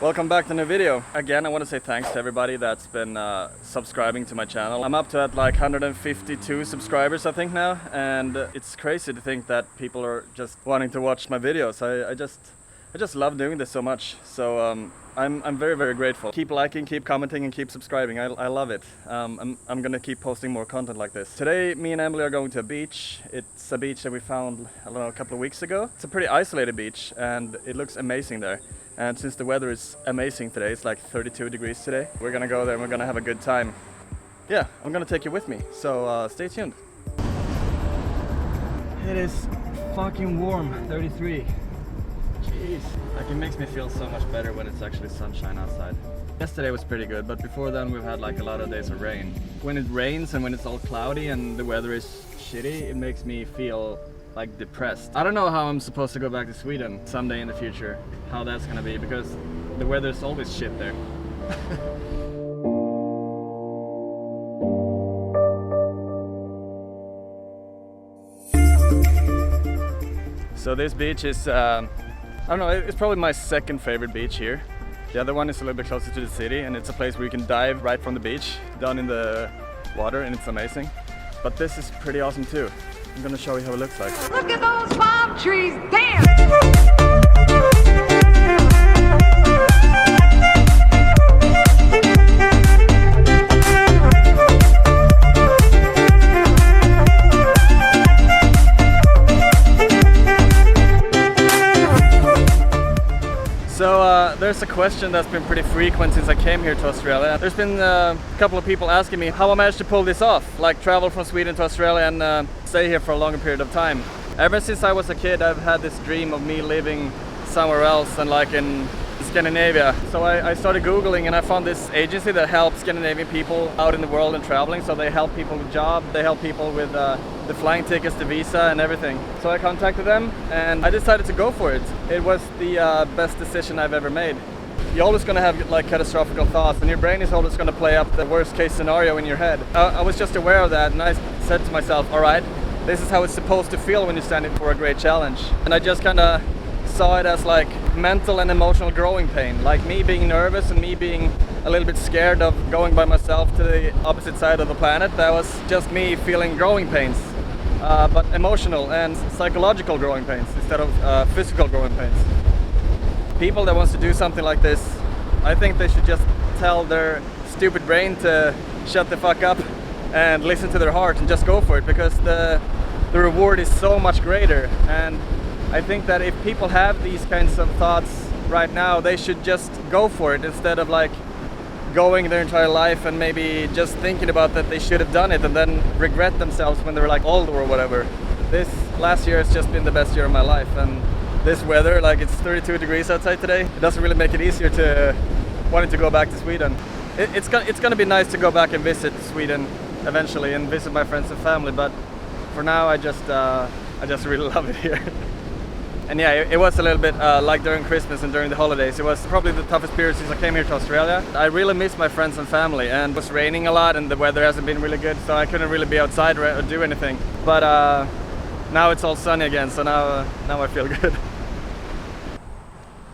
Welcome back to a new video. Again, I want to say thanks to everybody that's been subscribing to my channel. I'm up to like 152 subscribers I think now, and it's crazy to think that people are just wanting to watch my videos. I just love doing this so much. So I'm very, very grateful. Keep liking, keep commenting, and keep subscribing. I love it. I'm gonna keep posting more content like this. Today, me and Emily are going to a beach. It's a beach that we found, I don't know, a couple of weeks ago. It's a pretty isolated beach, and it looks amazing there. And since the weather is amazing today, it's like 32 degrees today, we're gonna go there and we're gonna have a good time. Yeah, I'm gonna take you with me, so stay tuned. It is fucking warm, 33. Jeez, like it makes me feel so much better when it's actually sunshine outside. Yesterday was pretty good, but before then we've had like a lot of days of rain. When it rains and when it's all cloudy and the weather is shitty, it makes me feel like depressed. I don't know how I'm supposed to go back to Sweden someday in the future, how that's gonna be, because the weather's always shit there. So this beach is, I don't know, it's probably my second favorite beach here. The other one is a little bit closer to the city, and it's a place where you can dive right from the beach down in the water, and it's amazing. But this is pretty awesome too. I'm gonna show you how it looks like. Look at those palm trees, damn! So there's a question that's been pretty frequent since I came here to Australia. There's been a couple of people asking me how I managed to pull this off, like travel from Sweden to Australia and stay here for a longer period of time. Ever since I was a kid, I've had this dream of me living somewhere else than like in Scandinavia. So I started Googling and I found this agency that helps Scandinavian people out in the world and traveling. So they help people with jobs, they help people with the flying tickets, the visa and everything. So I contacted them and I decided to go for it. It was the best decision I've ever made. You're always going to have like catastrophic thoughts and your brain is always going to play up the worst case scenario in your head. I was just aware of that and I said to myself, all right, this is how it's supposed to feel when you're standing for a great challenge. And I just kind of saw it as like mental and emotional growing pain, like me being nervous and me being a little bit scared of going by myself to the opposite side of the planet. That was just me feeling growing pains, but emotional and psychological growing pains instead of physical growing pains. People that wants to do something like this, I think they should just tell their stupid brain to shut the fuck up and listen to their heart and just go for it, because the reward is so much greater. And I think that if people have these kinds of thoughts right now, they should just go for it instead of like going their entire life and maybe just thinking about that they should have done it and then regret themselves when they're like older or whatever. This last year has just been the best year of my life, and this weather, like it's 32 degrees outside today, it doesn't really make it easier to wanting to go back to Sweden. It's gonna be nice to go back and visit Sweden eventually and visit my friends and family, but for now I just really love it here. And yeah, it was a little bit like during Christmas and during the holidays. It was probably the toughest period since I came here to Australia. I really miss my friends and family, and it was raining a lot and the weather hasn't been really good, so I couldn't really be outside or do anything. But now it's all sunny again, so now I feel good.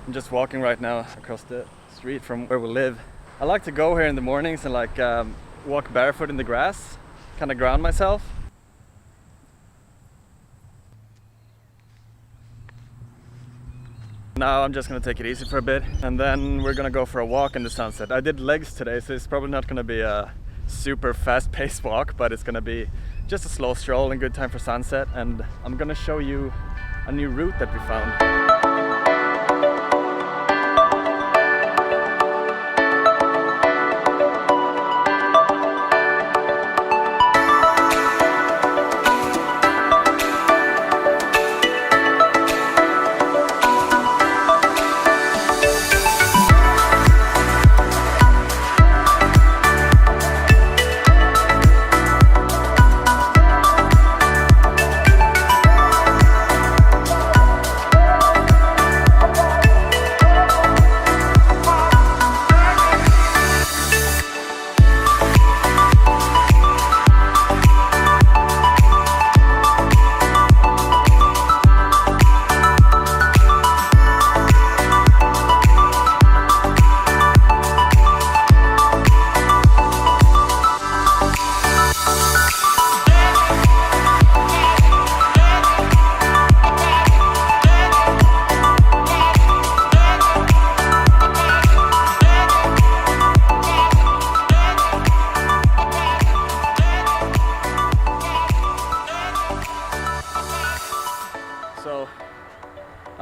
I'm just walking right now across the street from where we live. I like to go here in the mornings and like walk barefoot in the grass, kind of ground myself. Now I'm just gonna take it easy for a bit and then we're gonna go for a walk in the sunset. I did legs today, so it's probably not gonna be a super fast-paced walk, but it's gonna be just a slow stroll and good time for sunset. And I'm gonna show you a new route that we found.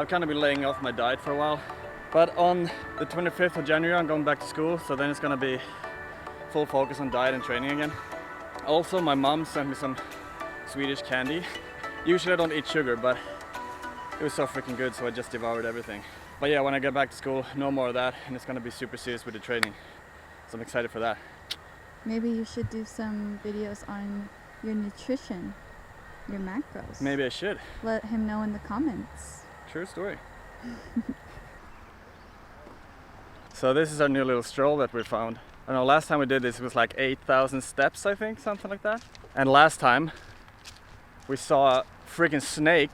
I've kind of been laying off my diet for a while. But on the 25th of January I'm going back to school, so then it's gonna be full focus on diet and training again. Also, my mom sent me some Swedish candy. Usually I don't eat sugar, but it was so freaking good, so I just devoured everything. But yeah, when I get back to school, no more of that, and it's gonna be super serious with the training. So I'm excited for that. Maybe you should do some videos on your nutrition, your macros. Maybe I should. Let him know in the comments. True story. So this is our new little stroll that we found. I don't know, last time we did this it was like 8,000 steps, I think, something like that. And last time we saw a freaking snake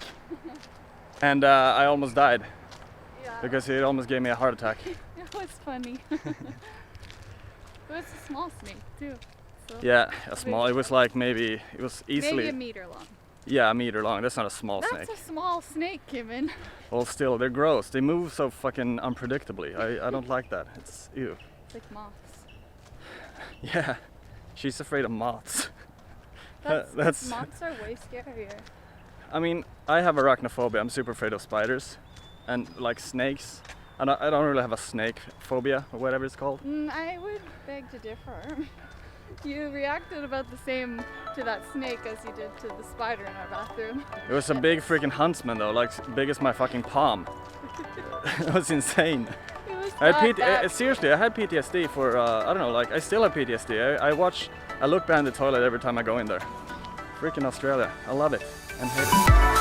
and I almost died. Yeah. Because it almost gave me a heart attack. It was funny. It was a small snake too. So Yeah, a small, it was like maybe, it was easily... maybe a meter long. Yeah, a meter long. That's not a small snake. That's a small snake, Kevin. Well, still, they're gross. They move so fucking unpredictably. I don't like that. It's ew. It's like moths. Yeah, she's afraid of moths. That's moths are way scarier. I mean, I have arachnophobia. I'm super afraid of spiders and like snakes. I don't really have a snake phobia or whatever it's called. I would beg to differ. You reacted about the same to that snake as you did to the spider in our bathroom. It was a big freaking huntsman though, like big as my fucking palm. It was insane. It was I not that. seriously, I had PTSD for, I don't know, like I still have PTSD. I look behind the toilet every time I go in there. Freaking Australia, I love it and hate it.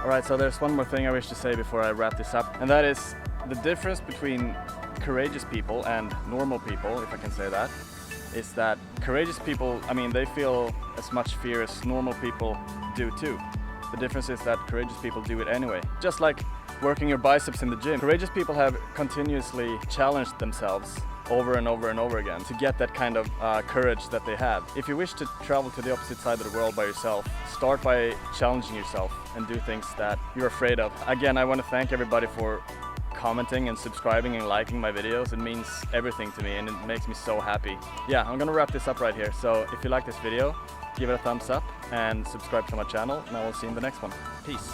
Alright, so there's one more thing I wish to say before I wrap this up, and that is the difference between courageous people and normal people, if I can say that, is that courageous people, I mean, they feel as much fear as normal people do too. The difference is that courageous people do it anyway. Just like working your biceps in the gym. Courageous people have continuously challenged themselves over and over and over again to get that kind of courage that they have. If you wish to travel to the opposite side of the world by yourself, start by challenging yourself and do things that you're afraid of. Again, I want to thank everybody for commenting and subscribing and liking my videos. It means everything to me and it makes me so happy. Yeah, I'm gonna wrap this up right here. So if you like this video, give it a thumbs up and subscribe to my channel, and I will see you in the next one. Peace.